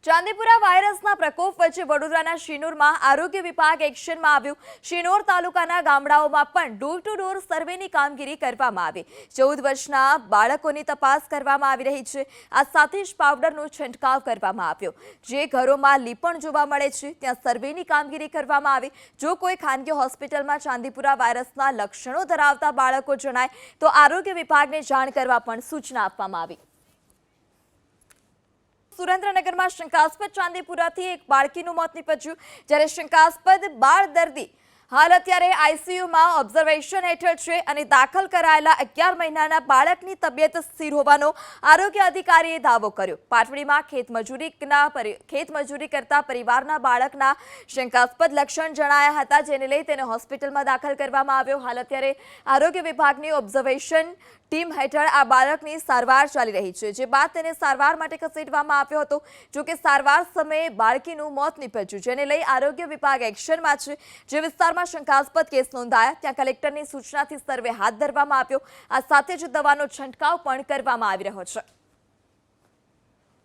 ચાંદીપુરા વાયરસના પ્રકોપ વચ્ચે વડોદરાના શિનોરમાં આરોગ્ય વિભાગ એક્શનમાં આવ્યું। શિનોર તાલુકાના ગામડાઓમાં પણ ડોર ટુ ડોર સર્વેની કામગીરી કરવામાં આવી। 14 વર્ષના બાળકોની તપાસ કરવામાં આવી રહી છે। આ સાથે જ પાવડરનો છંટકાવ કરવામાં આવ્યો। જે ઘરોમાં લીપણ જોવા મળે છે ત્યાં સર્વેની કામગીરી કરવામાં આવી। જો કોઈ ખાનગી હોસ્પિટલમાં ચાંદીપુરા વાયરસના લક્ષણો ધરાવતા બાળકો જણાય તો આરોગ્ય વિભાગને જાણ કરવા પણ સૂચના આપવામાં આવી। સુરેન્દ્રનગરમાં શંકાસ્પદ ચાંદીપુરાથી એક બાળકીનું મોત નીપજ્યું। જ્યારે શંકાસ્પદ બાળ દર્દી હાલ અત્યારે આઈસીયુમાં ઓબ્ઝર્વેશન હેઠળ છે અને દાખલ કરાયેલા 11 મહિનાના બાળકની તબિયત સ્થિર હોવાનો આરોગ્ય અધિકારીએ દાવો કર્યો। પાટડીમાં ખેતમજૂરી કરતા પરિવારના બાળકના શંકાસ્પદ લક્ષણ જણાયા હતા, જેને લઈ તેને હોસ્પિટલમાં દાખલ કરવામાં આવ્યો। હાલ અત્યારે આરોગ્ય વિભાગની ઓબ્ઝર્વેશન ટીમ હેઠળ આ બાળકની સારવાર ચાલી રહી છે, જે બાદ તેને સારવાર માટે ખસેડવામાં આવ્યો હતો। જોકે સારવાર સમયે બાળકીનું મોત નીપજ્યું, જેને લઈ આરોગ્ય વિભાગ એક્શનમાં છે। જે વિસ્તારમાં શંકાસ્પદ કેસ નોંધાયા ત્યાં કલેક્ટરની સૂચનાથી સર્વે હાથ ધરવામાં આવ્યો। આ સાથે જ દવાનો છંટકાવ પણ કરવામાં આવી રહ્યો છે।